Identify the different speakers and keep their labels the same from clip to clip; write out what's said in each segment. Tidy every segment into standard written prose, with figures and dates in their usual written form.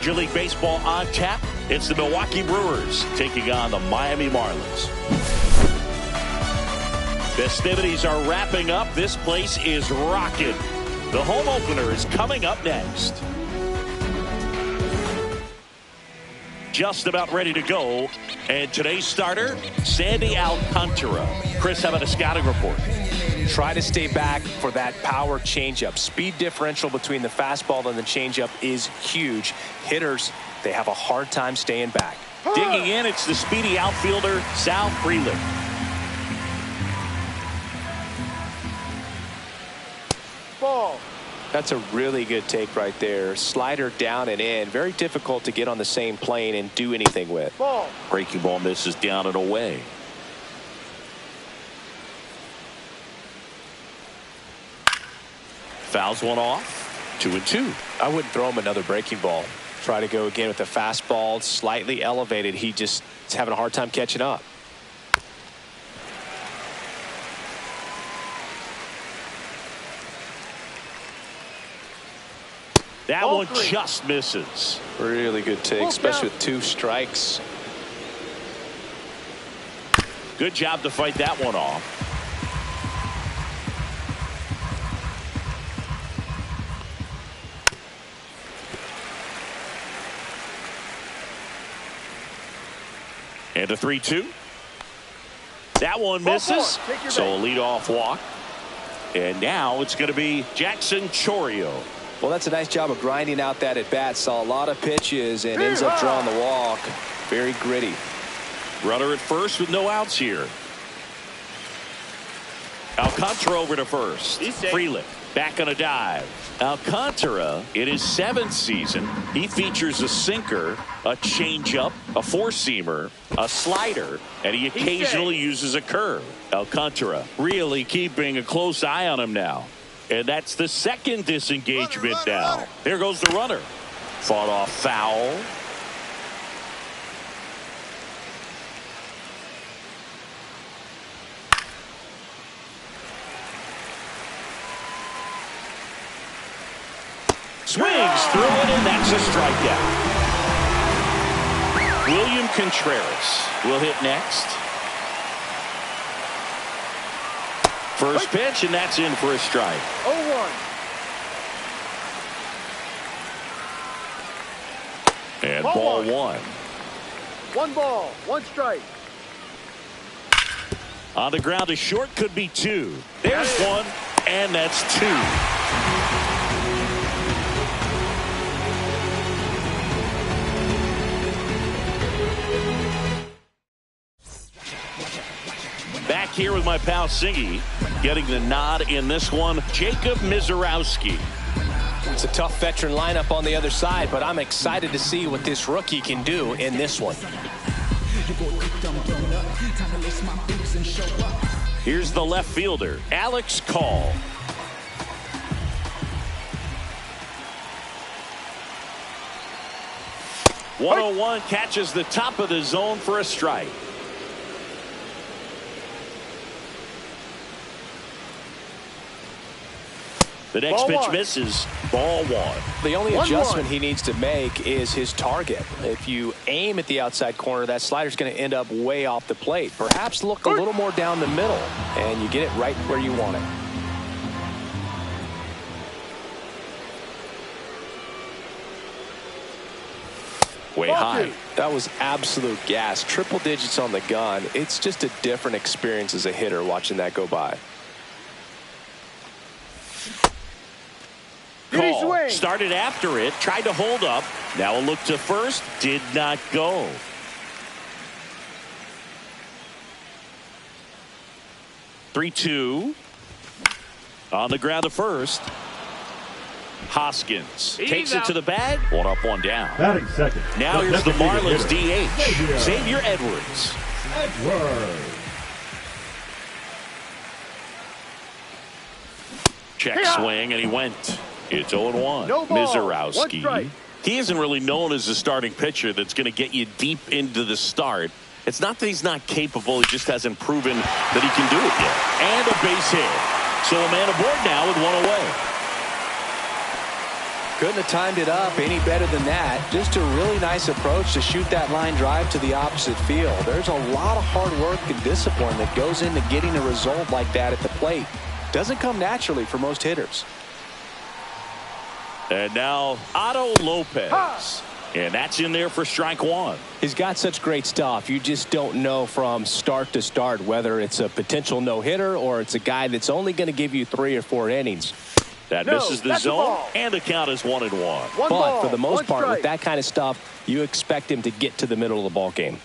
Speaker 1: Major League Baseball on tap. It's the Milwaukee Brewers taking on the Miami Marlins. Festivities are wrapping up. This place is rocking. The home opener is coming up next. Just about ready to go. And today's starter, Sandy Alcantara. Chris, how about a scouting report?
Speaker 2: Try to stay back for that power changeup. Speed differential between the fastball and the changeup is huge. Hitters, they have a hard time staying back.
Speaker 1: Digging in, it's the speedy outfielder, Sal Frelick.
Speaker 3: Ball.
Speaker 2: That's a really good take right there. Slider down and in. Very difficult to get on the same plane and do anything with.
Speaker 3: Ball.
Speaker 1: Breaking ball misses down and away. Fouls one off. 2-2.
Speaker 2: I wouldn't throw him another breaking ball. Try to go again with the fastball slightly elevated. He just is having a hard time catching up.
Speaker 1: That one just misses.
Speaker 2: Really good take, especially with 2 strikes.
Speaker 1: Good job to fight that one off. And a 3-2. That one misses. So a leadoff walk. And now it's going to be Jackson Chourio.
Speaker 2: Well, that's a nice job of grinding out that at bat. Saw a lot of pitches and ends up drawing the walk. Very gritty.
Speaker 1: Runner at first with no outs here. Alcantara over to first. Frelick back on a dive. Alcantara, in his 7th season, he features a sinker, a changeup, a four-seamer, a slider, and he occasionally uses a curve. Alcantara really keeping a close eye on him now. And that's the second disengagement now. There goes the runner. Fought off foul. Swings through it, and that's a strikeout. William Contreras will hit next. First pitch, and that's in for a strike.
Speaker 3: 0-1.
Speaker 1: And ball one.
Speaker 3: 1 ball, 1 strike.
Speaker 1: On the ground, a short could be 2. There's one, and that's 2. Back here with my pal Singy, getting the nod in this one, Jacob Mizorowski.
Speaker 2: It's a tough veteran lineup on the other side, but I'm excited to see what this rookie can do in this one.
Speaker 1: Here's the left fielder, Alex Call. .101 catches the top of the zone for a strike. The next pitch misses. Ball one.
Speaker 2: The only adjustment he needs to make is his target. If you aim at the outside corner, that slider's going to end up way off the plate. Perhaps look a little more down the middle, and you get it right where you want it.
Speaker 1: Way high.
Speaker 2: That was absolute gas. Triple digits on the gun. It's just a different experience as a hitter watching that go by.
Speaker 1: Call started after it, tried to hold up. Now a look to first, did not go. (3-2) on the ground to first. Hoskins takes it to the bag. 1 up, 1 down.
Speaker 4: Batting second.
Speaker 1: Now here's the Marlins DH, Xavier Edwards. Check swing, and he went. It's 0-1.
Speaker 3: No ball.
Speaker 1: Mizorowski. He isn't really known as a starting pitcher that's going to get you deep into the start. It's not that he's not capable. He just hasn't proven that he can do it yet. And a base hit. So a man aboard now with 1 away.
Speaker 2: Couldn't have timed it up any better than that. Just a really nice approach to shoot that line drive to the opposite field. There's a lot of hard work and discipline that goes into getting a result like that at the plate. Doesn't come naturally for most hitters.
Speaker 1: And now Otto Lopez. And that's in there for strike one.
Speaker 2: He's got such great stuff. You just don't know from start to start whether it's a potential no-hitter or it's a guy that's only going to give you 3 or 4 innings.
Speaker 1: That misses the zone, and the count is 1-1.
Speaker 2: But for the most part, with that kind of stuff, you expect him to get to the middle of the ball game.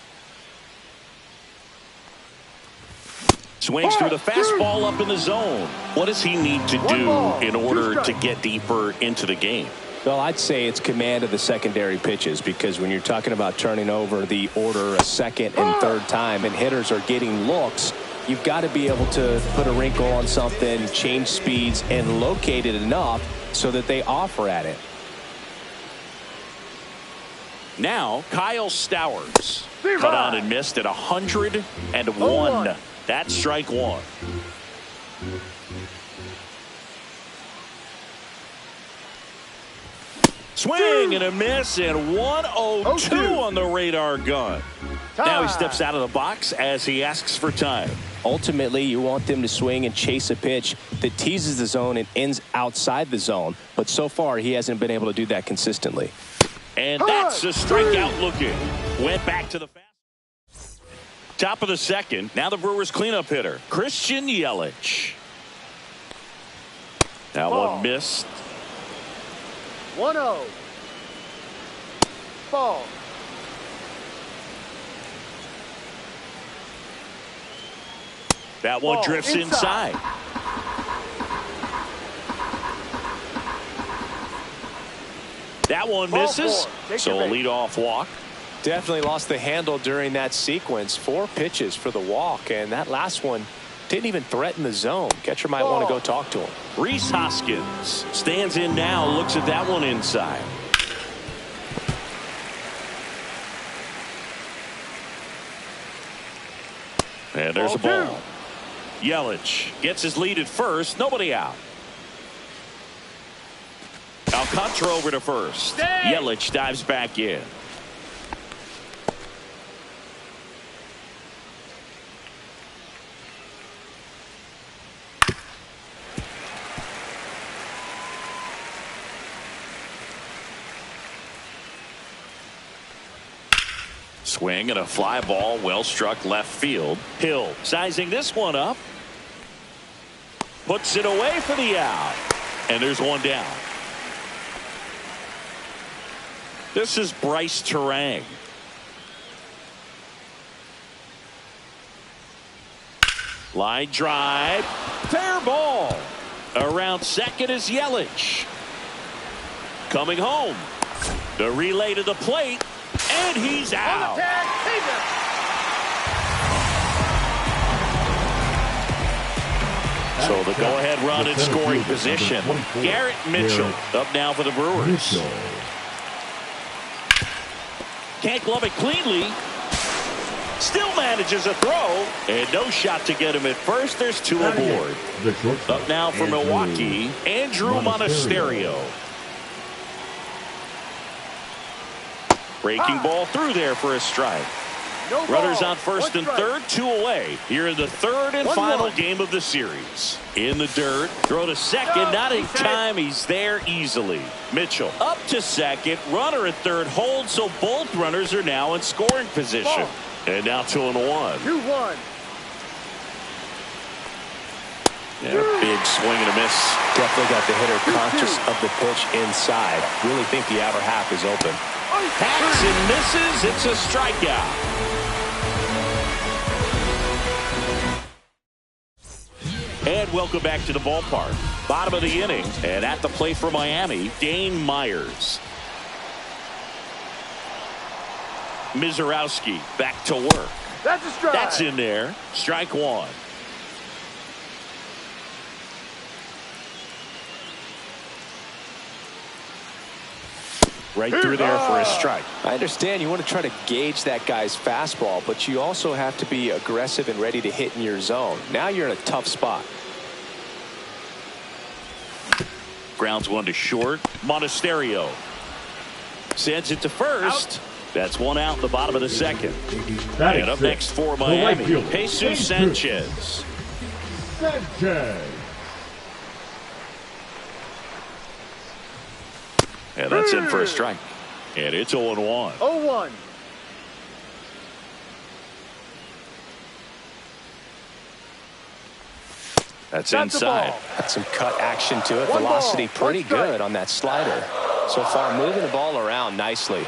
Speaker 1: Swings through the fastball up in the zone. What does he need to do in order to get deeper into the game?
Speaker 2: Well, I'd say it's command of the secondary pitches, because when you're talking about turning over the order a second and third time and hitters are getting looks, you've got to be able to put a wrinkle on something, change speeds, and locate it enough so that they offer at it.
Speaker 1: Now, Kyle Stowers. Cut on and missed at 101. That's strike one. Swing and a miss, and 102 on the radar gun. Now he steps out of the box as he asks for time.
Speaker 2: Ultimately, you want them to swing and chase a pitch that teases the zone and ends outside the zone. But so far, he hasn't been able to do that consistently.
Speaker 1: And that's a strikeout looking. Went back to the fast. Top of the second. Now the Brewers cleanup hitter, Christian Yelich. That one missed.
Speaker 3: 1-0. Ball.
Speaker 1: That one drifts inside. That one misses. So a leadoff walk.
Speaker 2: Definitely lost the handle during that sequence. 4 pitches for the walk, and that last one didn't even threaten the zone. Catcher might want to go talk to him.
Speaker 1: Rhys Hoskins stands in now, looks at that one inside. And there's a ball. Yelich gets his lead at first. Nobody out. Alcantara over to first. Yelich dives back in. Swing and a fly ball, well struck left field. Hill sizing this one up. Puts it away for the out. And there's one down. This is Bryce Terang. Line drive. Fair ball. Around second is Yelich. Coming home. The relay to the plate. And he's out. So the go-ahead run in scoring position. Garrett Mitchell up now for the Brewers. Can't glove it cleanly. Still manages a throw. And no shot to get him at first. There's 2 aboard. Up now for Milwaukee, Andrew Monasterio. Breaking ball through there for a strike. Runners on first and third, 2 away. Here in the third and final game of the series. In the dirt, throw to second, not in time. He's there easily. Mitchell up to second, runner at third holds, so both runners are now in scoring position. And now 2-1.
Speaker 3: 2-1.
Speaker 1: Yeah, big swing and a miss.
Speaker 2: Definitely got the hitter conscious of the pitch inside. Really think the outer half is open.
Speaker 1: Hacks and misses. It's a strikeout. And welcome back to the ballpark. Bottom of the inning. And at the plate for Miami, Dane Myers. Mizorowski back to work.
Speaker 3: That's a strike.
Speaker 1: That's in there. Strike one. Right through there for a strike.
Speaker 2: I understand you want to try to gauge that guy's fastball, but you also have to be aggressive and ready to hit in your zone. Now you're in a tough spot.
Speaker 1: Grounds one to short. Monasterio sends it to first. That's one out in the bottom of the second. And up next for Miami, Jesus Sanchez. And that's in for a strike. And it's 0-1.
Speaker 3: 0-1.
Speaker 1: That's inside.
Speaker 2: Got some cut action to it.
Speaker 3: One
Speaker 2: Velocity
Speaker 3: ball,
Speaker 2: pretty good on that slider. So far moving the ball around nicely.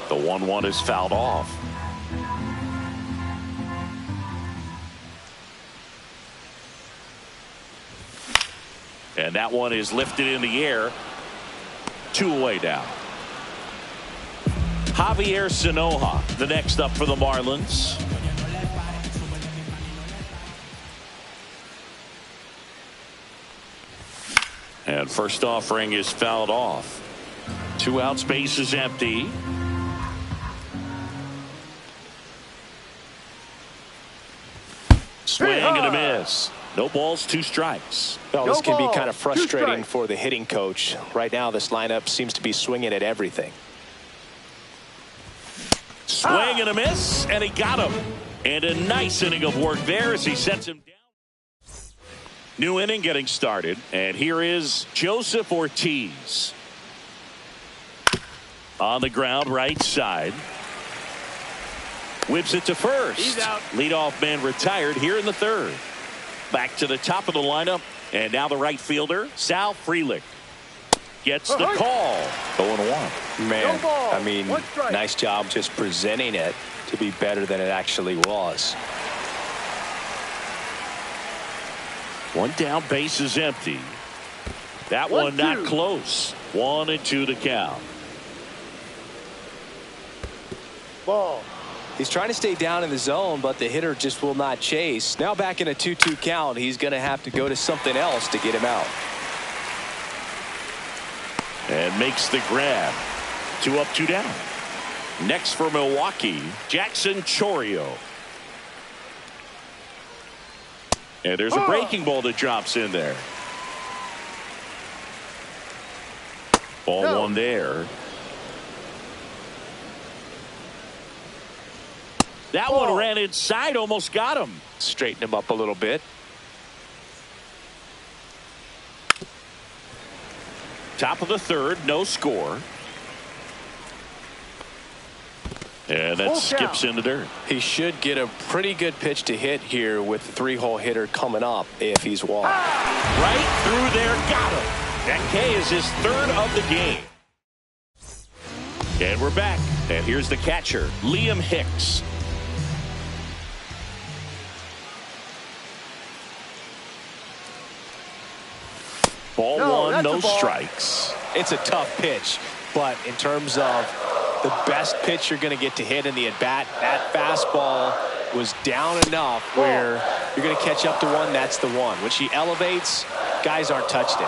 Speaker 1: The 1-1 is fouled off. And that one is lifted in the air. 2 away now. Javier Sanoja, the next up for the Marlins. And first offering is fouled off. 2 outs, base is empty. Swing and a miss. No balls, 2 strikes.
Speaker 2: Well, this can be kind of frustrating for the hitting coach. Right now, this lineup seems to be swinging at everything.
Speaker 1: Swing and a miss, and he got him. And a nice inning of work there as he sets him down. New inning getting started, and here is Joseph Ortiz. On the ground, right side. Whips it to first.
Speaker 3: He's out.
Speaker 1: Leadoff man retired here in the third. Back to the top of the lineup, and now the right fielder, Sal Frelick, gets the call. 0-1.
Speaker 2: Man,
Speaker 3: No ball.
Speaker 2: I mean,
Speaker 3: One strike.
Speaker 2: nice job just presenting it to be better than it actually was.
Speaker 1: One down, base is empty. That one not close. 1-2 to count.
Speaker 3: Ball.
Speaker 2: He's trying to stay down in the zone, but the hitter just will not chase. Now back in a 2-2 count, he's going to have to go to something else to get him out.
Speaker 1: And makes the grab. 2 up, 2 down. Next for Milwaukee, Jackson Chourio. And there's a breaking ball that drops in there. Ball 1 there. That one ran inside, almost got him.
Speaker 2: Straighten him up a little bit.
Speaker 1: Top of the third, no score. And that skips in the dirt.
Speaker 2: He should get a pretty good pitch to hit here with the 3-hole hitter coming up if he's walked.
Speaker 1: Right through there, got him. That K is his 3rd of the game. And we're back. And here's the catcher, Liam Hicks. Ball 1, no strikes.
Speaker 2: It's a tough pitch, but in terms of the best pitch you're going to get to hit in the at-bat, that fastball was down enough where you're going to catch up to one. That's the one. When she elevates, guys aren't touched it.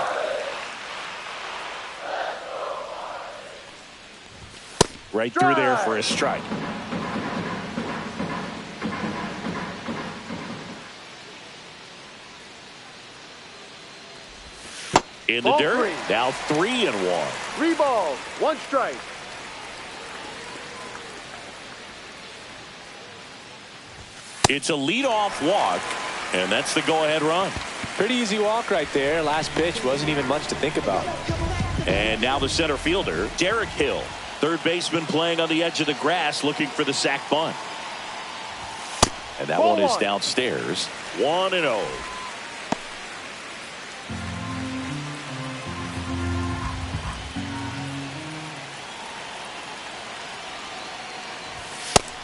Speaker 1: Right through there for a strike. In the dirt, now 3-1.
Speaker 3: 3 balls, 1 strike.
Speaker 1: It's a leadoff walk, and that's the go-ahead run.
Speaker 2: Pretty easy walk right there. Last pitch wasn't even much to think about.
Speaker 1: And now the center fielder, Derek Hill. Third baseman playing on the edge of the grass, looking for the sac bunt. And that one is downstairs. 1-0.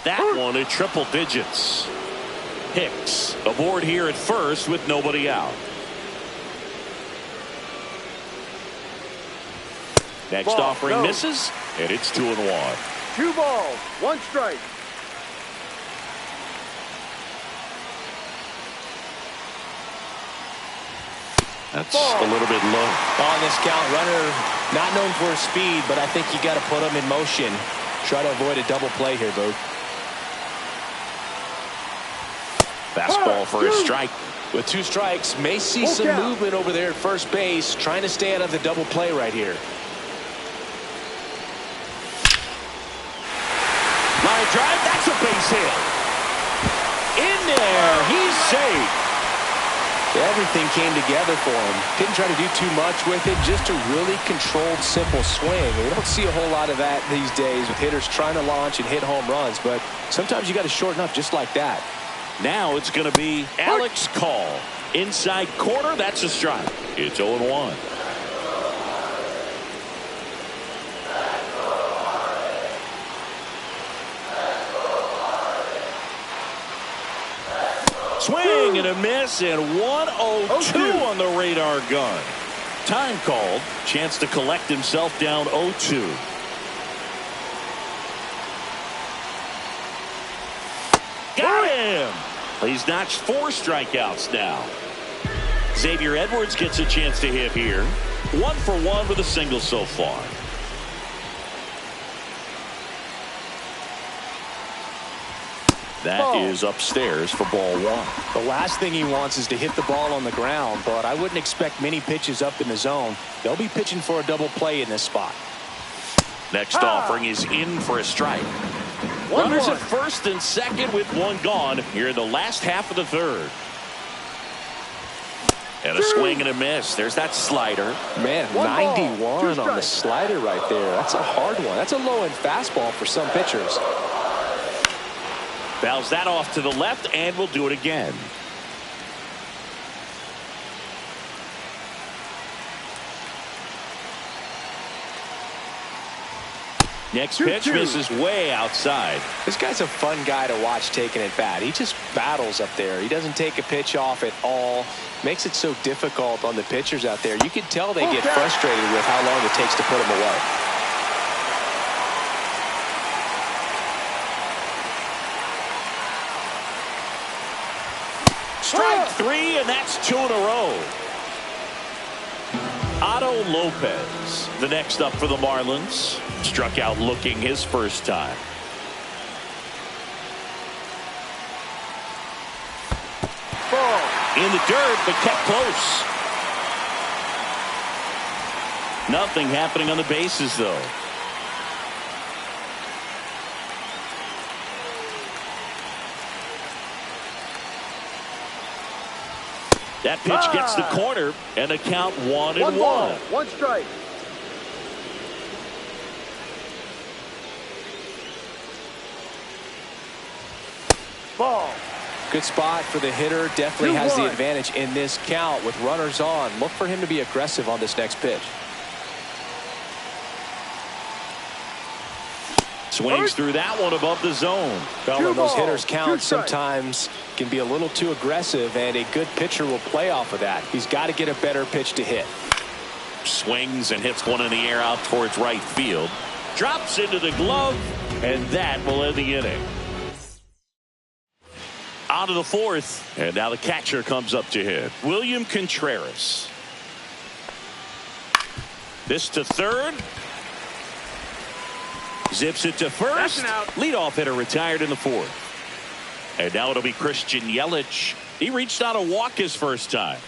Speaker 1: That one at triple digits. Hicks aboard here at first with nobody out. Next offering misses, and it's 2-1.
Speaker 3: 2 balls, 1 strike.
Speaker 1: That's a little bit low.
Speaker 2: On this count, runner not known for his speed, but I think you got to put him in motion. Try to avoid a double play here, Boo.
Speaker 1: Fastball for a strike.
Speaker 2: With 2 strikes, may see some movement over there at first base, trying to stay out of the double play right here.
Speaker 1: Line drive, that's a base hit. In there, he's safe.
Speaker 2: Everything came together for him. Didn't try to do too much with it, just a really controlled, simple swing. We don't see a whole lot of that these days with hitters trying to launch and hit home runs, but sometimes you got to shorten up just like that.
Speaker 1: Now it's going to be Alex Call. Inside corner, that's a strike. It's 0-1. Swing and a miss, and 1-0-2 on the radar gun. Time called. Chance to collect himself down 0-2. Got him! He's notched 4 strikeouts now. Xavier Edwards gets a chance to hit here. 1 for 1 with a single so far. That is upstairs for ball 1.
Speaker 2: The last thing he wants is to hit the ball on the ground, but I wouldn't expect many pitches up in the zone. They'll be pitching for a double play in this spot.
Speaker 1: Next offering is in for a strike. Runners at first and second with 1 gone here in the last half of the 3rd. And a swing and a miss. There's that slider.
Speaker 2: Man, 91 on the slider right there. That's a hard one. That's a low-end fastball for some pitchers.
Speaker 1: Fouls that off to the left, and we'll do it again. Next pitch misses way outside.
Speaker 2: This guy's a fun guy to watch taking at bat. He just battles up there. He doesn't take a pitch off at all. Makes it so difficult on the pitchers out there. You can tell they get frustrated with how long it takes to put him away.
Speaker 1: Strike 3, and that's 2 in a row. Otto Lopez, the next up for the Marlins. Struck out looking his first time.
Speaker 3: Ball.
Speaker 1: In the dirt, but kept close. Nothing happening on the bases, though. That pitch gets the corner, and a count 1-1.
Speaker 3: 1 ball, 1 strike. Ball.
Speaker 2: Good spot for the hitter. Definitely has the advantage in this count with runners on. Look for him to be aggressive on this next pitch.
Speaker 1: Swings through that one above the zone.
Speaker 2: Well, when those hitters count, sometimes can be a little too aggressive, and a good pitcher will play off of that. He's got to get a better pitch to hit.
Speaker 1: Swings and hits one in the air out towards right field. Drops into the glove, and that will end the inning. On to the 4th, and now the catcher comes up to hit. William Contreras. This to 3rd. Zips it to 1st. Leadoff hitter retired in the 4th. And now it'll be Christian Yelich. He reached out a walk his first time.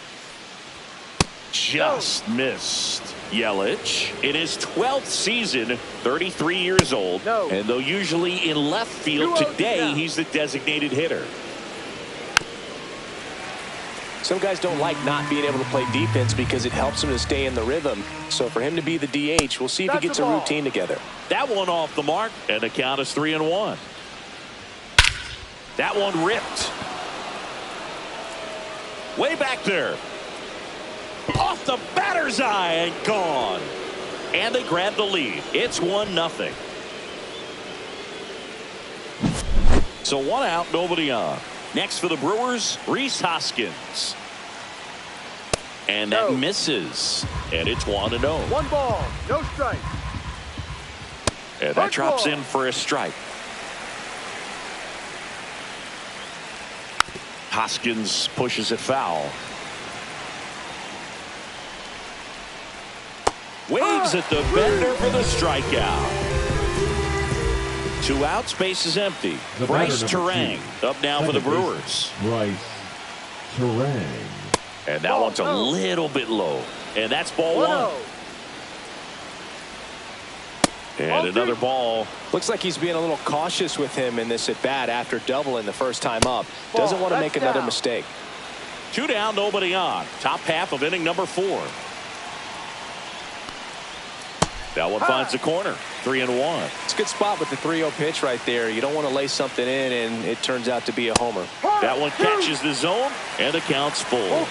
Speaker 1: Just missed. Yelich in his 12th season, 33 years old. And though usually in left field, today he's the designated hitter.
Speaker 2: Some guys don't like not being able to play defense because it helps them to stay in the rhythm. So for him to be the DH, we'll see if he gets a routine together.
Speaker 1: That one off the mark, and the count is 3-1. That one ripped. Way back there. Off the batter's eye and gone. And they grab the lead. It's 1-0. So 1 out, nobody on. Next for the Brewers, Rhys and that misses. And it's 1-0.
Speaker 3: 1 ball, no strike.
Speaker 1: And that drops in for a strike. Hoskins pushes it foul. Waves at the bender for the strikeout. 2 outs, base is empty. Bryce Terang up now for the Brewers.
Speaker 4: Bryce.
Speaker 1: And that one's a little bit low. And that's ball one. And another ball.
Speaker 2: Looks like he's being a little cautious with him in this at bat after doubling the first time up. Doesn't want to make another mistake.
Speaker 1: 2 down, nobody on. Top half of inning number 4. That one finds the corner. 3-1.
Speaker 2: It's a good spot with the 3-0 pitch right there. You don't want to lay something in and it turns out to be a homer.
Speaker 1: That one catches the zone and the count's full.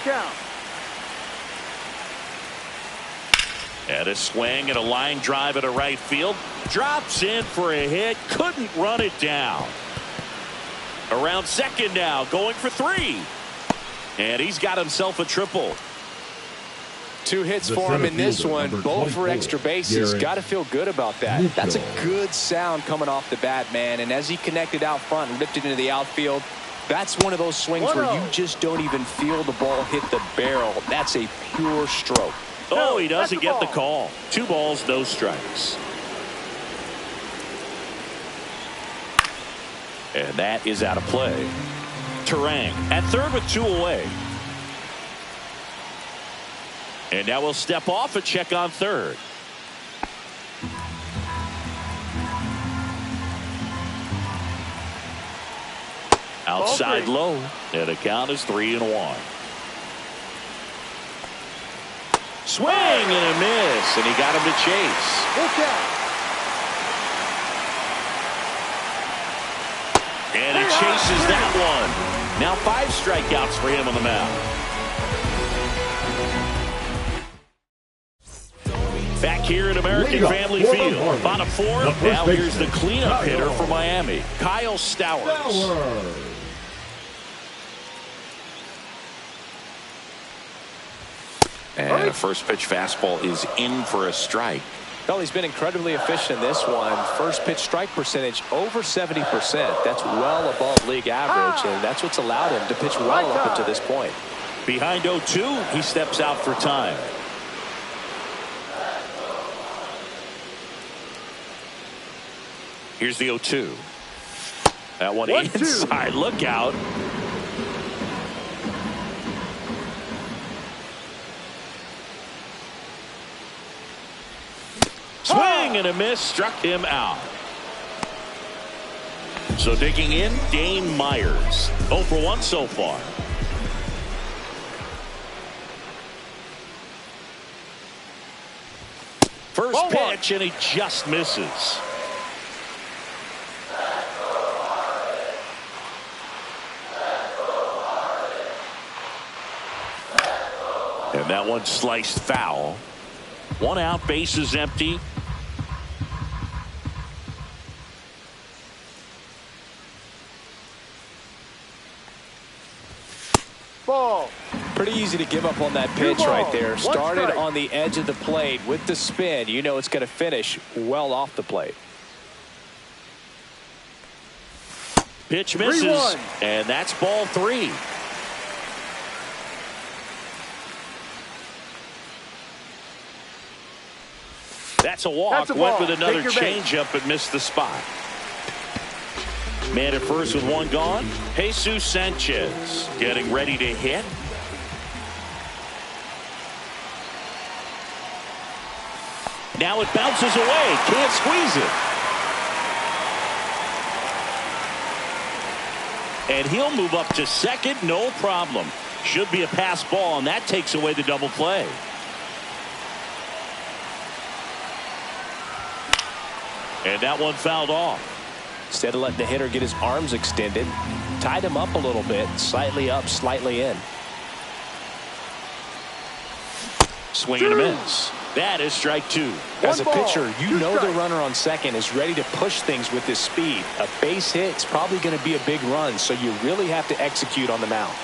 Speaker 1: And a swing and a line drive at a right field. Drops in for a hit. Couldn't run it down. Around second now, going for 3. And he's got himself a triple.
Speaker 2: 2 hits for him in this one, both for extra bases. Got to feel good about that. That's a good sound coming off the bat, man. And as he connected out front and ripped it into the outfield, that's one of those swings where you just don't even feel the ball hit the barrel. That's a pure stroke.
Speaker 1: Oh, he doesn't get the call. 2 balls, no strikes. And that is out of play. Terang at third with 2 away. And now we'll step off and check on third. Outside low. And the count is 3-1. Swing and a miss. And he got him to chase. And he chases that one. Now 5 strikeouts for him on the mound. Back here at American Family Field. Bottom 4. Now here's the cleanup hitter for Miami, Kyle Stowers. And a first pitch fastball is in for a strike.
Speaker 2: Well, he's been incredibly efficient in this one. First pitch strike percentage over 70%. That's well above league average, and that's what's allowed him to pitch well up until this point.
Speaker 1: Behind 0-2, he steps out for time. Here's the 0-2. That one inside. Look out. Swing and a miss, struck him out. So digging in, Dane Myers. 0 for 1 so far. First pitch, and he just misses. And that one sliced foul. 1 out, bases empty.
Speaker 3: Ball.
Speaker 2: Pretty easy to give up on that pitch right there. Started on the edge of the plate with the spin. You know it's going to finish well off the plate.
Speaker 1: Pitch misses, and that's ball 3. That's a walk. Went with another changeup but missed the spot. Man at first with 1 gone. Jesus Sanchez getting ready to hit. Now it bounces away. Can't squeeze it. And he'll move up to second, no problem. Should be a pass ball, and that takes away the double play. And that one fouled off.
Speaker 2: Instead of letting the hitter get his arms extended, tied him up a little bit, slightly up, slightly in.
Speaker 1: Swing and a miss. That is strike 2.
Speaker 2: As a pitcher, you know the runner on second is ready to push things with his speed. A base hit is probably going to be a big run, so you really have to execute on the mound.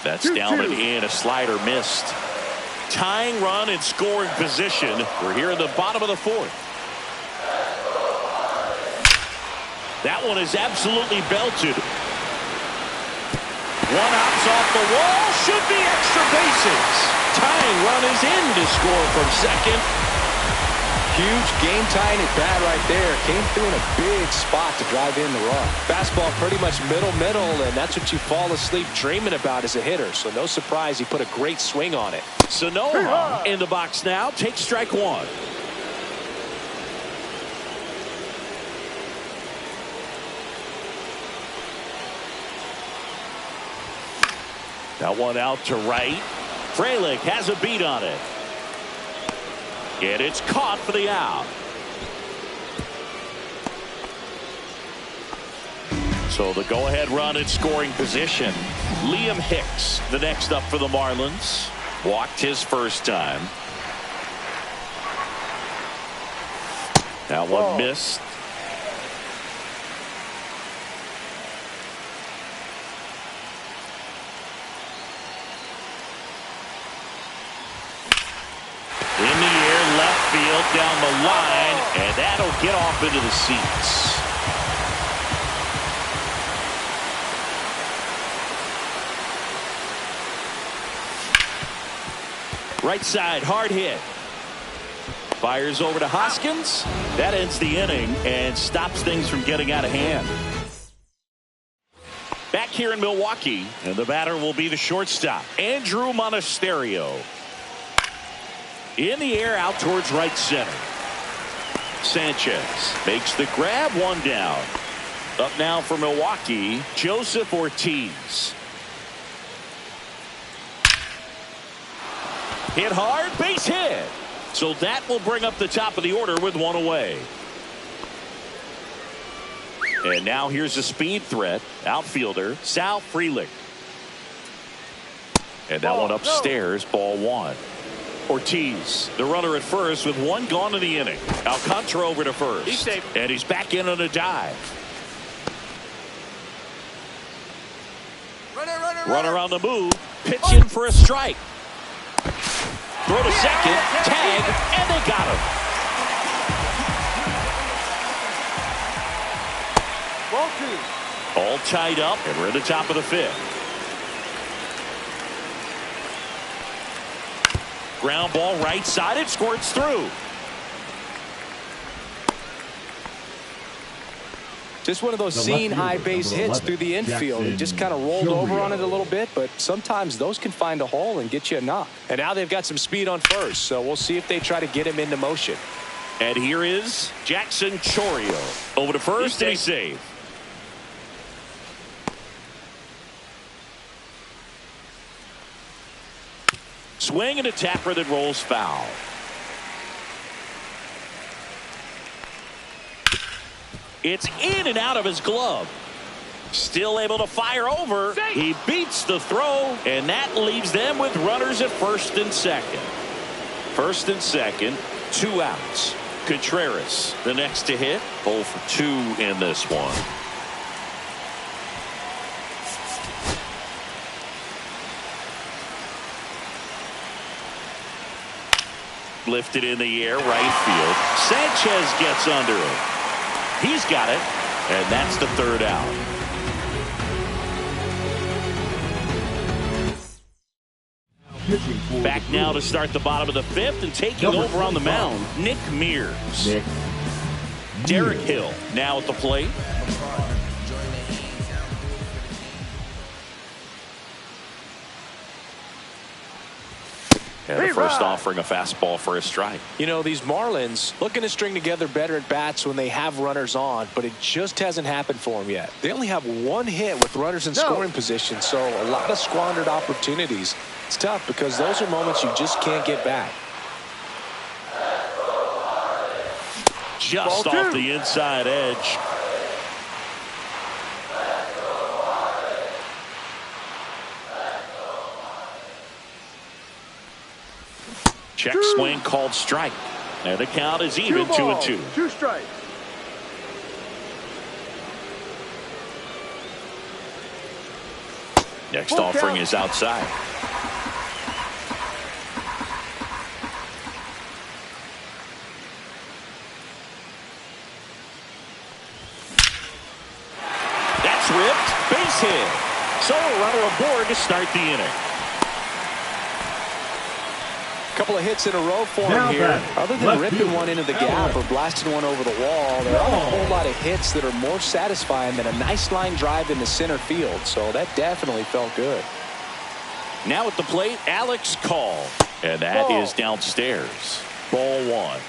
Speaker 1: That's down and in. A slider missed. Tying run in scoring position. We're here in the bottom of the 4th. That one is absolutely belted. One hops off the wall. Should be extra bases. Tying run is in to score from second.
Speaker 2: Huge game-tying at bat right there. Came through in a big spot to drive in the run. Fastball pretty much middle, and that's what you fall asleep dreaming about as a hitter. So no surprise he put a great swing on it.
Speaker 1: Sanoa in the box now. Take strike one. That one out to right. Frelick has a beat on it. And it's caught for the out. So the go-ahead run in scoring position. Liam Hicks, the next up for the Marlins. Walked his first time. That one missed. In the air, left field, down the line, and that'll get off into the seats. Right side, hard hit. Fires over to Hoskins. That ends the inning and stops things from getting out of hand. Back here in Milwaukee, and the batter will be the shortstop, Andrew Monasterio. In the air, out towards right center. Sanchez makes the grab, one down. Up now for Milwaukee, Joseph Ortiz. Hit hard, base hit. So that will bring up the top of the order with one away. And now here's a speed threat, outfielder Sal Frelick. And that one upstairs, ball one. Ortiz, the runner at first with one gone in the inning. Alcantara over to first.
Speaker 3: He's safe.
Speaker 1: And he's back in on a dive. Runner on the move, pitching for a strike. Throw to second, tag, and they got him.
Speaker 3: Ball two.
Speaker 1: All tied up, and we're in the top of the fifth. Ground ball right side, it squirts through.
Speaker 2: Just one of those seen high base hits through the infield. He just kind of rolled over on it a little bit, but sometimes those can find a hole and get you a knock. And now they've got some speed on first, so we'll see if they try to get him into motion.
Speaker 1: And here is Jackson Chourio. Over to first, and he's safe. Swing and a tapper that rolls foul. It's in and out of his glove. Still able to fire over. He beats the throw, and that leaves them with runners at first and second. First and second, 2 outs. Contreras, the next to hit, 0 for 2 in this one. Lifted in the air, right field. Sanchez gets under it. He's got it, and that's the third out. Back now to start the bottom of the fifth, and taking over on the mound, Nick Mears. Derek Hill now at the plate. And the first offering a fastball for a strike.
Speaker 2: You know, these Marlins looking to string together better at bats when they have runners on, but it just hasn't happened for them yet. They only have 1 hit with runners in scoring position, so a lot of squandered opportunities. It's tough because those are moments you just can't get back.
Speaker 1: Just off the inside edge. Check swing called strike. And the count is even, 2-2.
Speaker 3: 2 strikes.
Speaker 1: Next offering is outside. That's ripped. Base hit. So a runner aboard to start the inning.
Speaker 2: Couple of hits in a row for
Speaker 4: Now
Speaker 2: him here.
Speaker 4: batting,
Speaker 2: Other than
Speaker 4: left
Speaker 2: ripping
Speaker 4: fielder,
Speaker 2: one into the gap or blasting one over the wall, there aren't a whole lot of hits that are more satisfying than a nice line drive into center field. So that definitely felt good.
Speaker 1: Now at the plate, Alex Call. And that is downstairs. Ball one.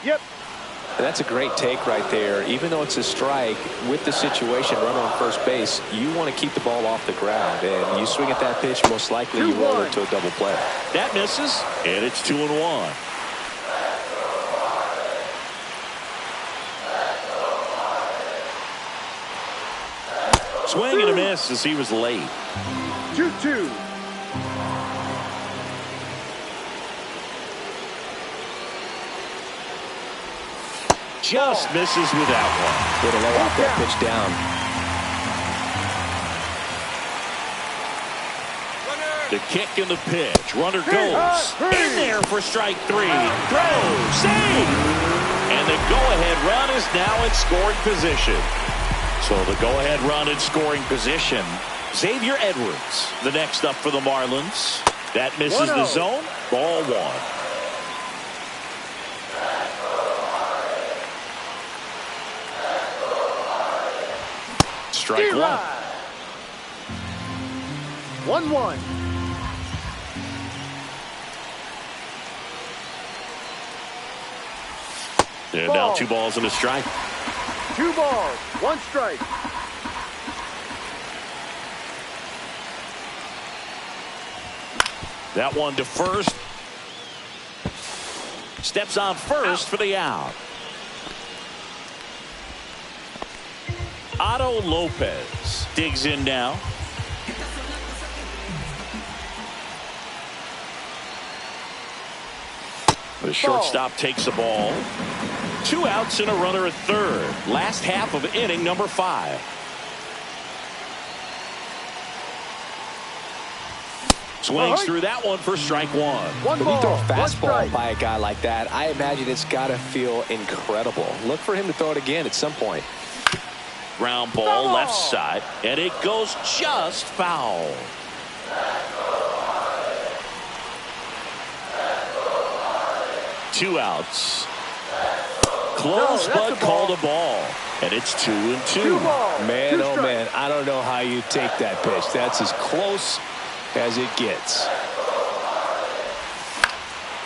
Speaker 3: Yep.
Speaker 2: And that's a great take right there. Even though it's a strike, with the situation, runner on first base, you want to keep the ball off the ground. And you swing at that pitch, most likely you roll into a double play.
Speaker 1: That misses, and it's 2-1. Swing and a miss as he was late.
Speaker 3: 2-2.
Speaker 1: Just misses with that one.
Speaker 2: Way to lay off that pitch down.
Speaker 1: The kick and the pitch. Runner goes in there for strike three. Throw, save, and the go-ahead run is now in scoring position. So the go-ahead run in scoring position. Xavier Edwards, the next up for the Marlins. That misses the zone. Ball one. Strike one.
Speaker 3: 1-1.
Speaker 1: And now 2 balls and a strike.
Speaker 3: 2 balls, 1 strike.
Speaker 1: That one to first. Steps on first for the out. Otto Lopez digs in now. The shortstop takes the ball. 2 outs and a runner at third. Last half of inning number 5. Swings through that one for strike one.
Speaker 2: When you throw a fastball by a guy like that, I imagine it's got to feel incredible. Look for him to throw it again at some point.
Speaker 1: Ground ball left side, and it goes just foul. Two outs. Close, but called a ball. And it's 2-2.
Speaker 2: Man, oh man, I don't know how you take that pitch. That's as close as it gets.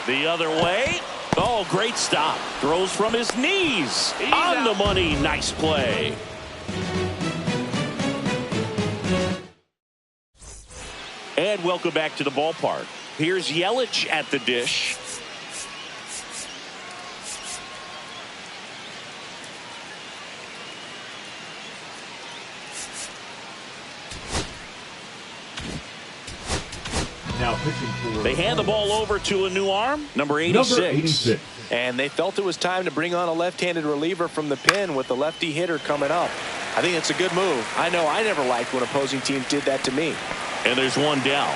Speaker 1: The other way. Oh, great stop. Throws from his knees. On the money. Nice play. And welcome back to the ballpark. Here's Yelich at the dish.
Speaker 4: Now pitching for
Speaker 1: They hand the ball over to a new arm, number 86.
Speaker 2: And they felt it was time to bring on a left-handed reliever from the pen with the lefty hitter coming up. I think it's a good move. I know I never liked when opposing teams did that to me.
Speaker 1: And there's one down.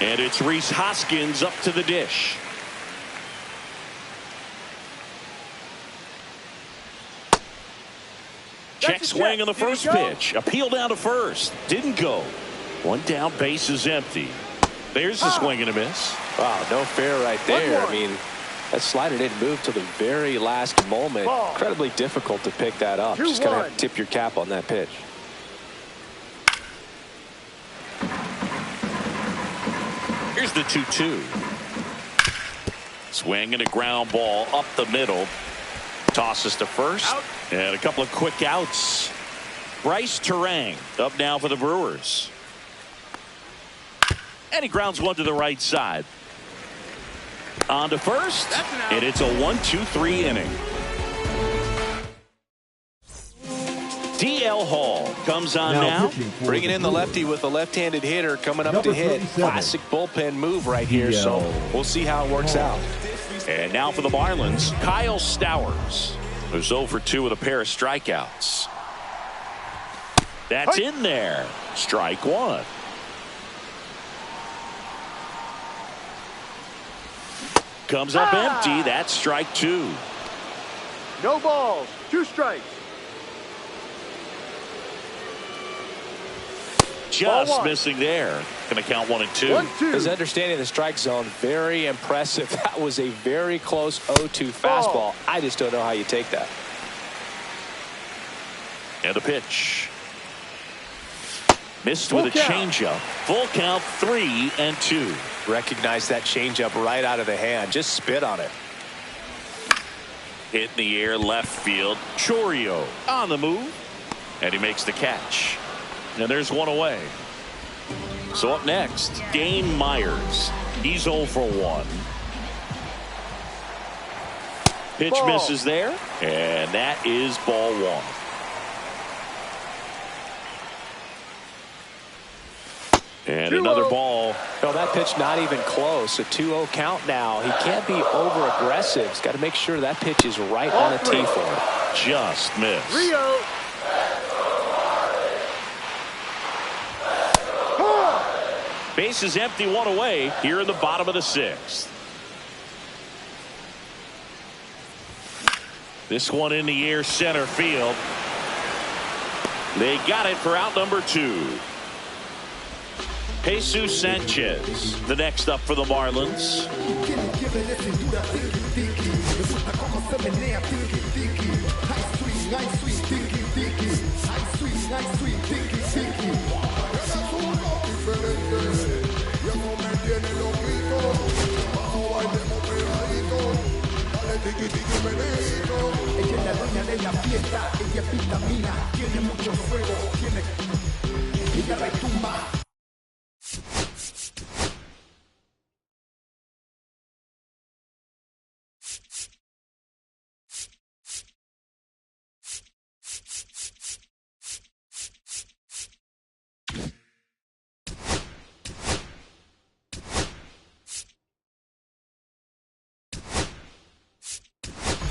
Speaker 1: And it's Rhys Hoskins up to the dish. Check swing on the first pitch. Appeal down to first. Didn't go. One down, base is empty. There's the swing and a miss.
Speaker 2: Wow, no fair right there. I mean, that slider didn't move till the very last moment. Incredibly difficult to pick that up. Just going to have to tip your cap on that pitch.
Speaker 1: Here's the 2-2. Swing and a ground ball up the middle. Tosses to first. And a couple of quick outs. Bryce Terang up now for the Brewers. And he grounds one to the right side. On to first. And it's a 1-2-3 inning. DL Hall comes on now.
Speaker 2: Bringing in the lefty with the left-handed hitter coming up to hit. Classic bullpen move right here. So we'll see how it works out.
Speaker 1: And now for the Marlins, Kyle Stowers, who's 0 for 2 with a pair of strikeouts. That's in there. Strike one. Comes up empty. That's strike two.
Speaker 3: No balls. 2 strikes.
Speaker 1: Just missing there. Going to count 1 and 2.
Speaker 3: 1-2.
Speaker 2: His understanding of the strike zone, very impressive. That was a very close 0-2 fastball. I just don't know how you take that.
Speaker 1: And a pitch. Missed with a changeup. Full count 3-2.
Speaker 2: Recognize that changeup right out of the hand. Just spit on it.
Speaker 1: Hit in the air left field. Chourio on the move. And he makes the catch. And there's 1 away. So up next, Dane Myers. He's 0 for 1. Pitch misses there. And that is ball 1. And another ball.
Speaker 2: No, that pitch not even close. A 2-0 count now. He can't be over aggressive. He's got to make sure that pitch is right on a tee for him.
Speaker 1: Just missed.
Speaker 3: Rio.
Speaker 1: Base is empty, 1 away here in the bottom of the 6th. This one in the air center field. They got it for out number 2. Jesus Sanchez, the next up for the Marlins.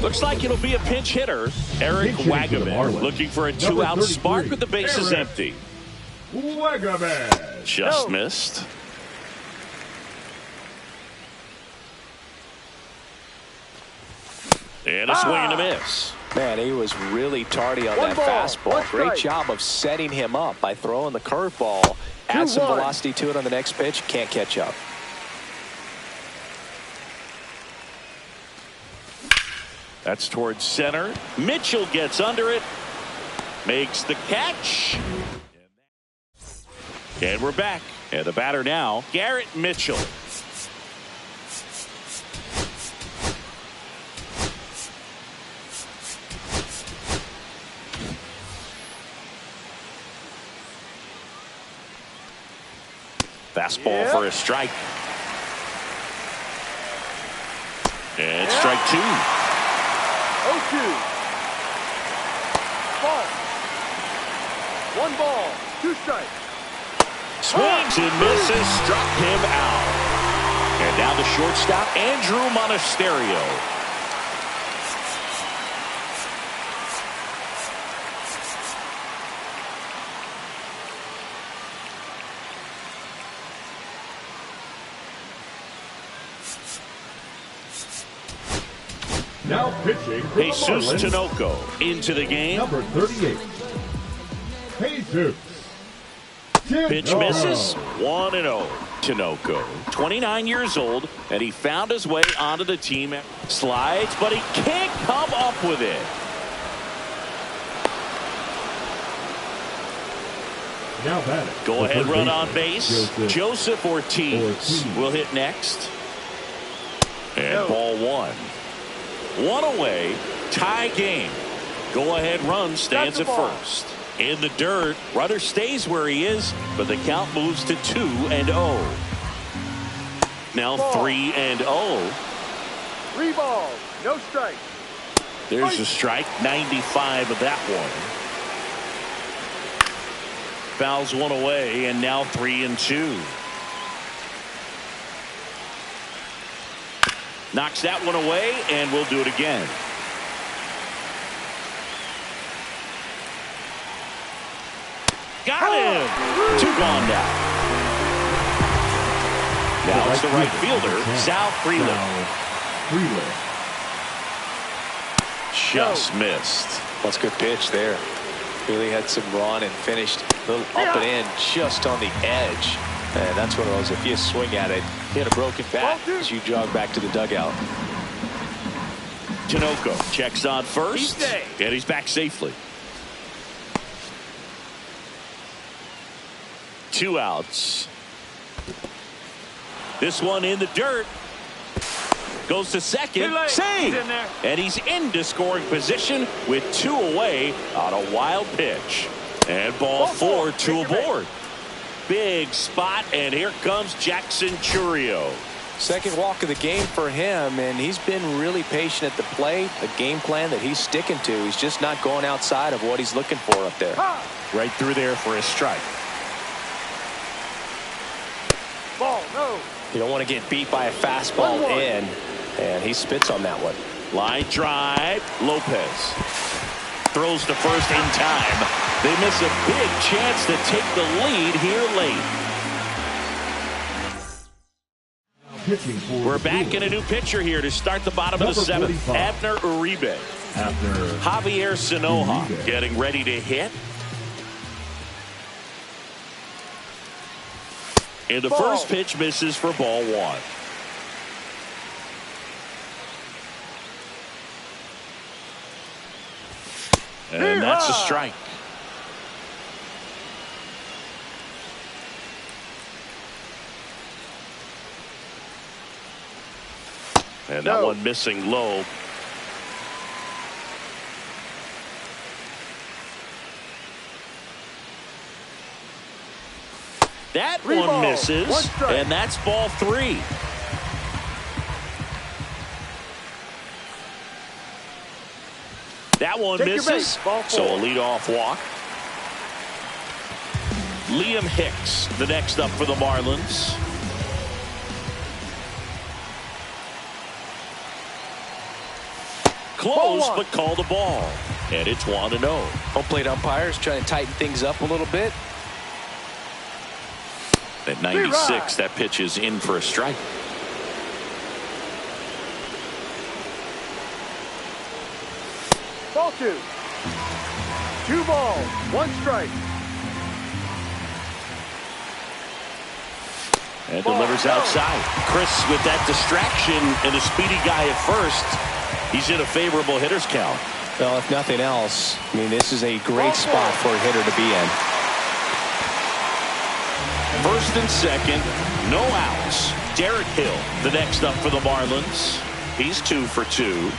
Speaker 1: Looks like it'll be a pinch hitter. Eric Wagaman looking for a 2-out spark with the bases empty.
Speaker 4: Wagaman.
Speaker 1: Just missed. And a swing and a miss.
Speaker 2: Man, he was really tardy on that fastball. Great job of setting him up by throwing the curveball. Add some velocity to it on the next pitch. Can't catch up.
Speaker 1: That's towards center. Mitchell gets under it. Makes the catch. And we're back. And the batter now, Garrett Mitchell. Fastball for a strike. And strike 2.
Speaker 3: 0-2. Ball. 1 ball. 2 strikes.
Speaker 1: Swings and misses. Struck him out. And now the shortstop, Andrew Monasterio.
Speaker 4: Now pitching for
Speaker 1: Jesus
Speaker 4: the Marlins,
Speaker 1: Tinoco into the game.
Speaker 4: number 38. Jesus.
Speaker 1: Pitch misses. 1-0. Tinoco, 29 years old, and he found his way onto the team. Slides, but he can't come up with it.
Speaker 4: Now batting.
Speaker 1: Go ahead, run on base.
Speaker 4: Joseph
Speaker 1: Ortiz will hit next. And ball 1. 1 away, tie game. Go ahead run stands at first. In the dirt, runner stays where he is, but the count moves to 2-0. Now 3-0.
Speaker 3: 3 balls, no strikes.
Speaker 1: There's a strike, 95 of that one. Fouls 1 away, and now 3-2. Knocks that one away, and we'll do it again. Got him! 2 gone now. Now it's the right fielder, Sal Freeland. just missed.
Speaker 2: That's a good pitch there. Really had some run and finished a little up and in just on the edge. And that's one of those, if you swing at it, hit a broken bat as you jog back to the dugout.
Speaker 1: Tinoco checks on first, and he's back safely. 2 outs. This one in the dirt. Goes to second. Save! And he's into scoring position with 2 away on a wild pitch. And ball 4, 2 aboard. Big spot, and here comes Jackson Chourio.
Speaker 2: Second walk of the game for him, and he's been really patient at the plate. A game plan that he's sticking to. He's just not going outside of what he's looking for up there.
Speaker 1: Right through there for a strike.
Speaker 3: Ball, no.
Speaker 2: You don't want to get beat by a fastball in, and he spits on that one.
Speaker 1: Line drive. Lopez throws to first in time. They miss a big chance to take the lead here late. We're back in a new pitcher here to start the bottom of the 7th. Abner Uribe. Javier Sanoja getting ready to hit. And the first pitch misses for ball 1. And that's a strike. And that one missing low. That one misses, and that's ball 3. That one misses, so a leadoff walk. Liam Hicks, the next up for the Marlins. Close, but called a ball. And it's 1-0.
Speaker 2: Home plate umpires trying to tighten things up a little bit.
Speaker 1: At 96, that pitch is in for a strike.
Speaker 3: Ball 2. 2 balls, 1 strike.
Speaker 1: And delivers outside. Chris with that distraction and a speedy guy at first. He's in a favorable hitter's count.
Speaker 2: Well, if nothing else, I mean, this is a great spot for a hitter to be in.
Speaker 1: First and second, no outs. Derek Hill, the next up for the Marlins. He's 2 for 2.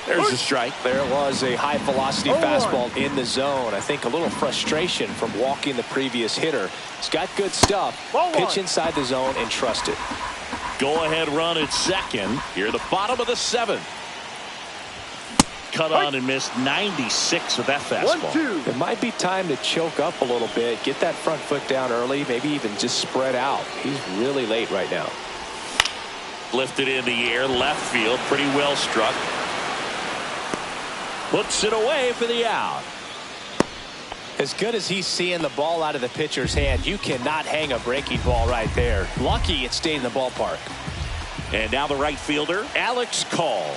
Speaker 1: There's a strike.
Speaker 2: There was a high velocity fastball in the zone. I think a little frustration from walking the previous hitter. He's got good stuff. Pitch inside the zone and trust it.
Speaker 1: Go ahead run at second. Here at the bottom of the 7th. Cut on and missed 96 with that fastball.
Speaker 2: It might be time to choke up a little bit. Get that front foot down early. Maybe even just spread out. He's really late right now.
Speaker 1: Lifted in the air. Left field. Pretty well struck. Puts it away for the out.
Speaker 2: As good as he's seeing the ball out of the pitcher's hand, you cannot hang a breaking ball right there. Lucky it stayed in the ballpark.
Speaker 1: And now the right fielder, Alex Call.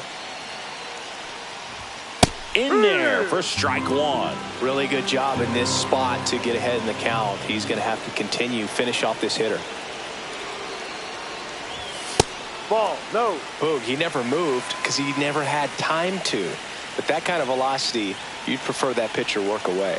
Speaker 1: In there for strike 1.
Speaker 2: Really good job in this spot to get ahead in the count. He's going to have to finish off this hitter.
Speaker 3: Ball, no.
Speaker 2: Boog, he never moved because he never had time to. But that kind of velocity, you'd prefer that pitcher work away.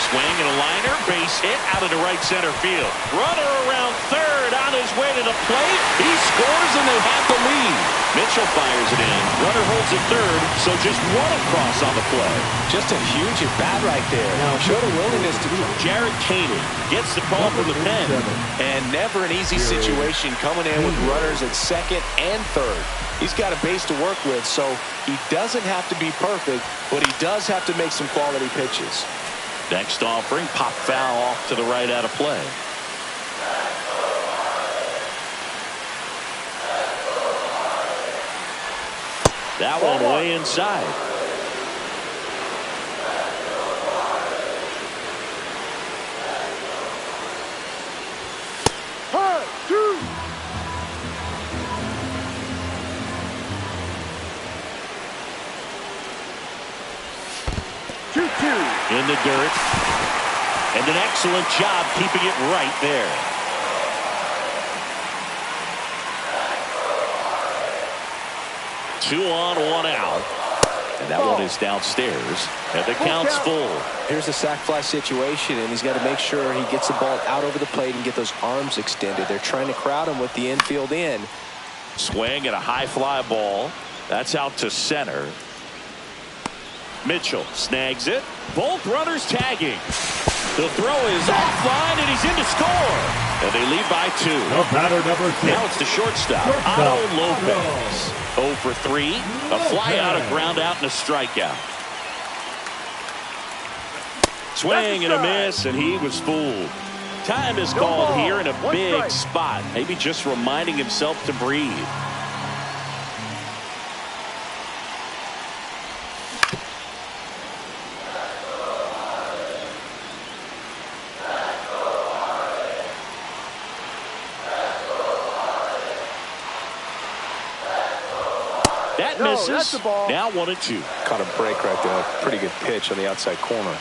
Speaker 1: Swing and a liner, base hit out of the right center field. Runner around third on his way to the plate. He scores and they have the lead. Mitchell fires it in. Runner holds it third, so just 1 across on the play.
Speaker 2: Just a huge at bat right there. Showed a willingness to
Speaker 1: Jared Koenig gets the call from the pen.
Speaker 2: And never an easy situation coming in with runners at second and third. He's got a base to work with, so he doesn't have to be perfect, but he does have to make some quality pitches.
Speaker 1: Next offering, pop foul off to the right out of play. That one way inside. in the dirt. And an excellent job keeping it right there. Two on, one out. And that one is downstairs. And the count's full.
Speaker 2: Here's a sac fly situation, and he's got to make sure he gets the ball out over the plate and get those arms extended. They're trying to crowd him with the infield in.
Speaker 1: Swing and a high fly ball. That's out to center. Mitchell snags it. Both runners tagging. The throw is offline, and he's in to score. And they lead by 2.
Speaker 4: The batter, number 6.
Speaker 1: Now it's the shortstop, Otto Lopez. 0 for 3. A fly out, a ground out, and a strikeout. Swing and a miss, and he was fooled. Time is called here in a big spot. Maybe just reminding himself to breathe. That misses. Now 1-2.
Speaker 2: Caught a break right there. Pretty good pitch on the outside corner.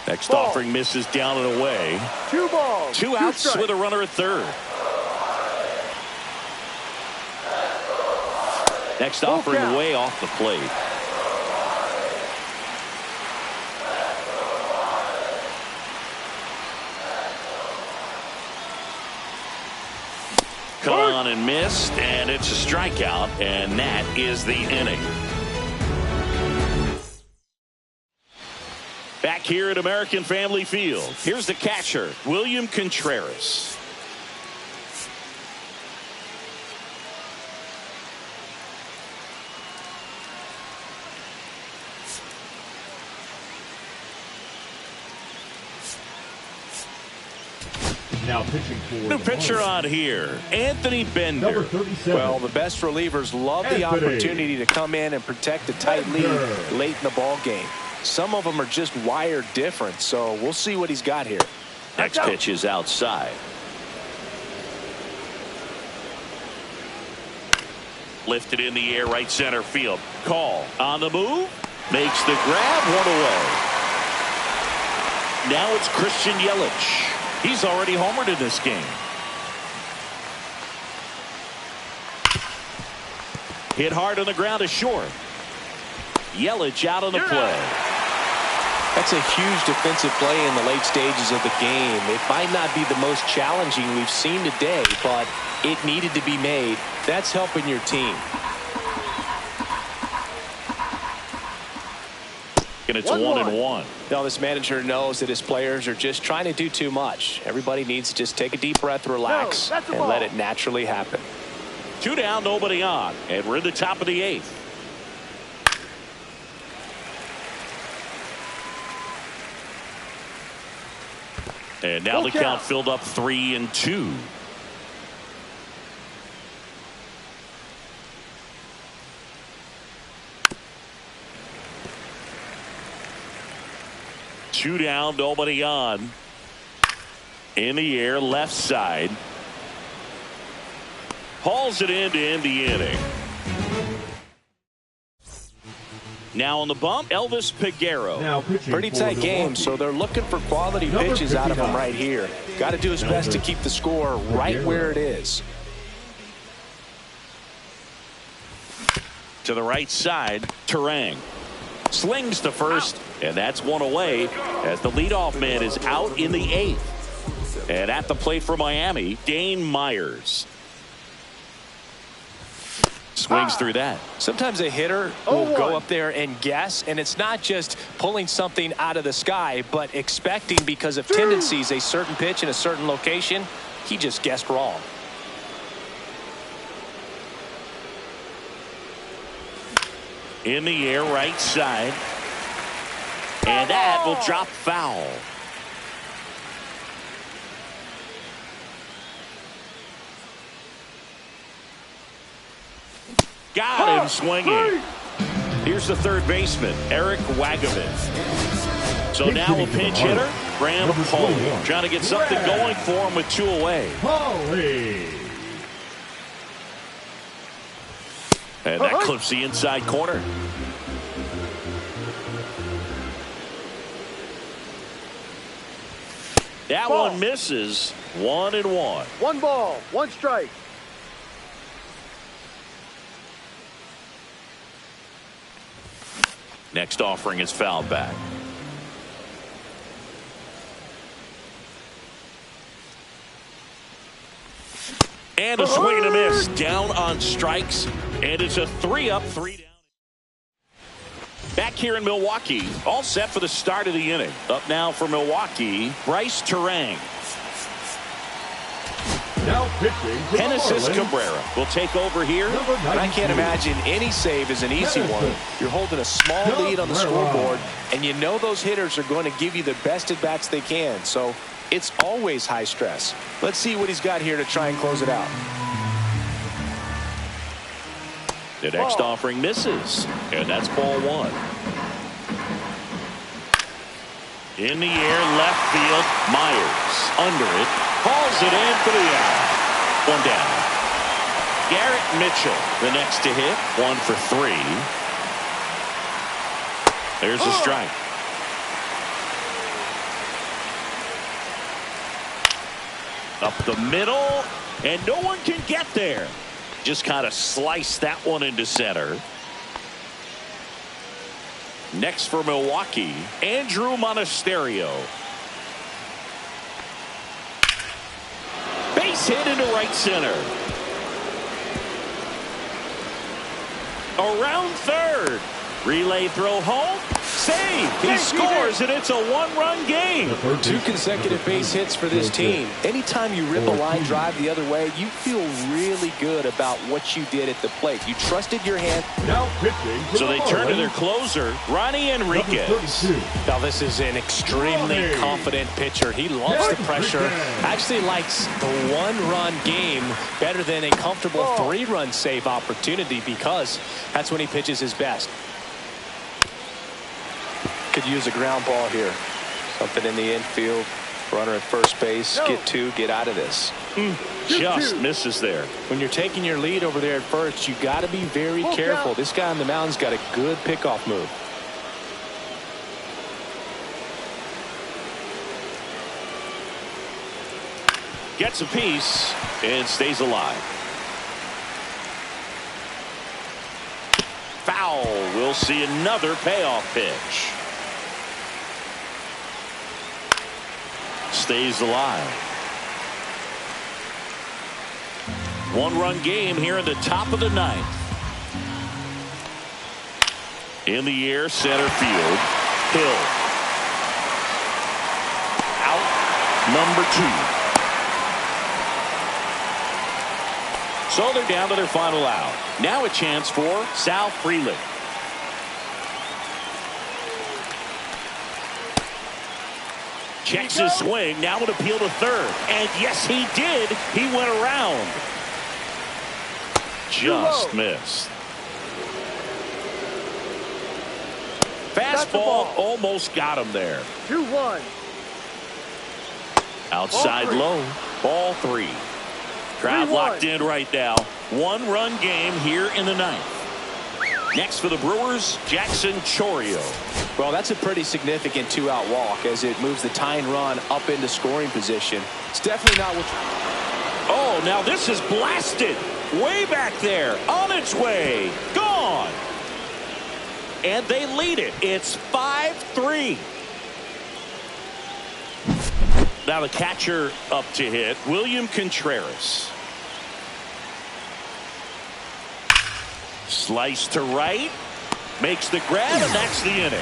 Speaker 1: Next offering misses down and away.
Speaker 3: 2 balls.
Speaker 1: 2 outs with a runner at third. Next offering way off the plate. Cut on and missed, and it's a strikeout, and that is the inning. Back here at American Family Field, here's the catcher, William Contreras.
Speaker 4: Now pitching for
Speaker 1: New pitcher on here, Anthony Bender.
Speaker 4: Number 37.
Speaker 2: Well, the best relievers love the opportunity to come in and protect a tight lead late in the ball game. Some of them are just wired different, so we'll see what he's got here.
Speaker 1: Next pitch is outside. Lifted in the air, right center field. Call on the move. Makes the grab, 1 away. Now it's Christian Yelich. He's already homered in this game. Hit hard on the ground to short. Yelich out on the play.
Speaker 2: That's a huge defensive play in the late stages of the game. It might not be the most challenging we've seen today, but it needed to be made. That's helping your team.
Speaker 1: And it's 1-1.
Speaker 2: Now this manager knows that his players are just trying to do too much. Everybody needs to just take a deep breath, relax, and let it naturally happen.
Speaker 1: 2 down, nobody on, and we're in the top of the 8th. And now the count filled up 3-2. Two down, nobody on. In the air, left side. Hauls it in to end the inning. Now on the bump, Elvis Peguero.
Speaker 2: Pretty tight game, so they're looking for quality pitches out of him right here. Got to do his best to keep the score right where it is.
Speaker 1: To the right side, Terang. Slings to first, and that's 1 away as the leadoff man is out in the 8th. And at the plate for Miami, Dane Myers. Swings through that.
Speaker 2: Sometimes a hitter will go up there and guess, and it's not just pulling something out of the sky, but expecting because of tendencies a certain pitch in a certain location. He just guessed wrong.
Speaker 1: In the air, right side. And that will drop foul. Got him swinging. Here's the third baseman, Eric Wagaman. So now a pinch hitter, Graham Pauley, trying to get something going for him with 2 away. And that clips the inside corner. That
Speaker 3: Ball.
Speaker 1: one misses. 1-1.
Speaker 3: 1 ball, 1 strike.
Speaker 1: Next offering is fouled back. And a swing and a miss. Down on strikes. And it's a 3-up, 3 down. Back here in Milwaukee. All set for the start of the inning. Up now for Milwaukee, Bryce Terang.
Speaker 4: Now pitching for the
Speaker 1: Genesis
Speaker 4: Marlins,
Speaker 1: Cabrera will take over here.
Speaker 4: number
Speaker 2: And I can't
Speaker 4: 92.
Speaker 2: imagine any save is an easy one. You're holding a small lead on the scoreboard, and you know those hitters are going to give you the best at-bats they can. So it's always high stress. Let's see what he's got here to try and close it out.
Speaker 1: The next offering misses. And that's ball 1. In the air, left field. Myers under it. Hauls it in for the out. 1 down. Garrett Mitchell, the next to hit. 1 for 3. There's a strike. Up the middle, and no one can get there. Just kind of sliced that one into center. Next for Milwaukee, Andrew Monasterio. Base hit into right center. Around third. Relay throw home. Save. He scores, and it's a 1-run game.
Speaker 2: 2 consecutive base hits for this team. Anytime you rip a line drive the other way, you feel really good about what you did at the plate. You trusted your hand.
Speaker 4: Now pitching for
Speaker 1: So
Speaker 4: the
Speaker 1: they turn to
Speaker 4: Marlins,
Speaker 1: their closer, Ronnie
Speaker 4: number
Speaker 1: Enriquez.
Speaker 4: 32.
Speaker 2: Now, this is an extremely confident pitcher. He loves the pressure. Actually likes the 1-run game better than a comfortable 3-run save opportunity because that's when he pitches his best. Could use a ground ball here. Something in the infield. Runner at first base. Get 2. Get out of this.
Speaker 1: Just misses there.
Speaker 2: When you're taking your lead over there at first, you got to be very careful. This guy on the mound's got a good pickoff move.
Speaker 1: Gets a piece and stays alive. Foul. We'll see another payoff pitch. Stays alive. 1-run game here in the top of the 9th. In the air, center field. Hill. Out. Number 2. So they're down to their final out. Now a chance for Sal Frelick. Checks his swing. Now would appeal to third. And yes, he did. He went around. Just missed. Fastball almost got him there.
Speaker 3: 2-1.
Speaker 1: Outside low. Ball 3. Crowd locked in right now. 1-run game here in the 9th. Next for the Brewers, Jackson Chourio.
Speaker 2: Well, that's a pretty significant 2-out walk as it moves the tying run up into scoring position. It's definitely not what.
Speaker 1: Oh, now this is blasted. Way back there. On its way. Gone. And they lead it. It's 5-3. Now the catcher up to hit, William Contreras. Slice to right. Makes the grab, and that's the inning.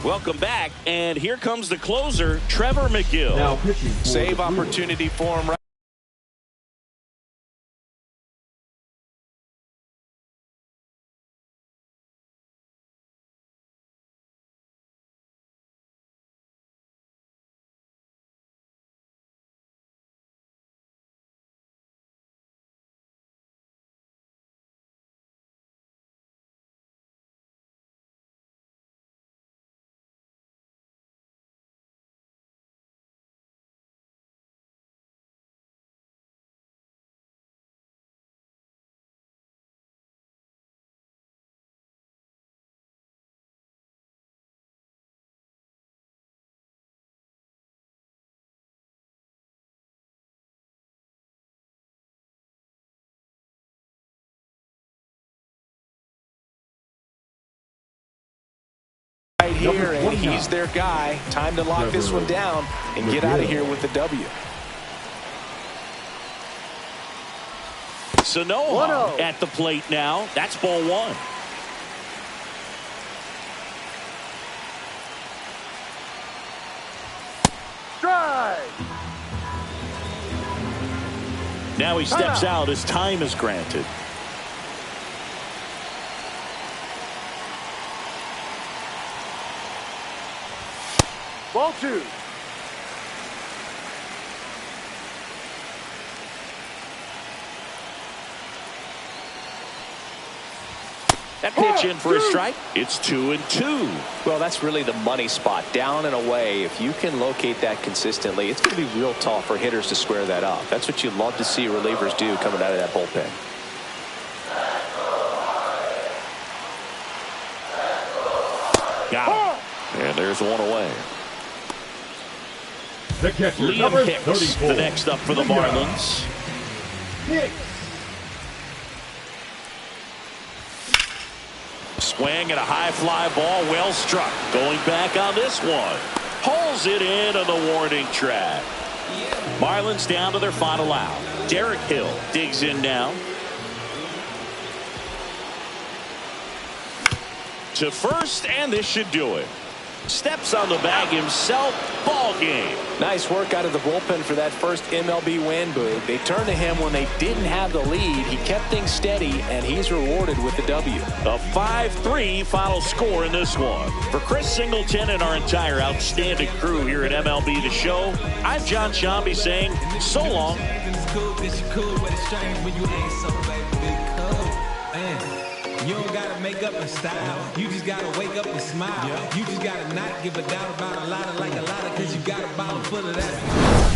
Speaker 1: Welcome back, and here comes the closer, Trevor McGill.
Speaker 4: Now pitching for
Speaker 2: Save
Speaker 4: the Brewers,
Speaker 2: opportunity for him right here, and he's their guy. Time to lock this one down and get out of here with the W.
Speaker 1: Sanoa at the plate now. That's ball one.
Speaker 3: Strike.
Speaker 1: Now he steps out as time is granted.
Speaker 3: Ball two.
Speaker 1: That pitch in for a strike. It's 2-2.
Speaker 2: Well, that's really the money spot, down and away. If you can locate that consistently, it's going to be real tough for hitters to square that up. That's what you love to see relievers do coming out of that bullpen.
Speaker 1: Got him. And there's one away.
Speaker 4: The catcher,
Speaker 1: Liam
Speaker 4: number
Speaker 1: Hicks,
Speaker 4: 34.
Speaker 1: the next up for the Marlins.
Speaker 4: Hicks.
Speaker 1: Swing and a high fly ball, well struck. Going back on this one. Pulls it in on the warning track. Marlins down to their final out. Derek Hill digs in now. To first, and this should do it. Steps on the bag himself. Ball game.
Speaker 2: Nice work out of the bullpen for that first MLB win, Boo. They turned to him when they didn't have the lead. He kept things steady, and he's rewarded with the W.
Speaker 1: A 5-3 final score in this one. For Chris Singleton and our entire outstanding crew here at MLB The Show, I'm John Shambi saying so long.
Speaker 5: You don't gotta make up a style. You just gotta wake up and smile. You just gotta not give a doubt about a lot of cause you got a bottle full of that.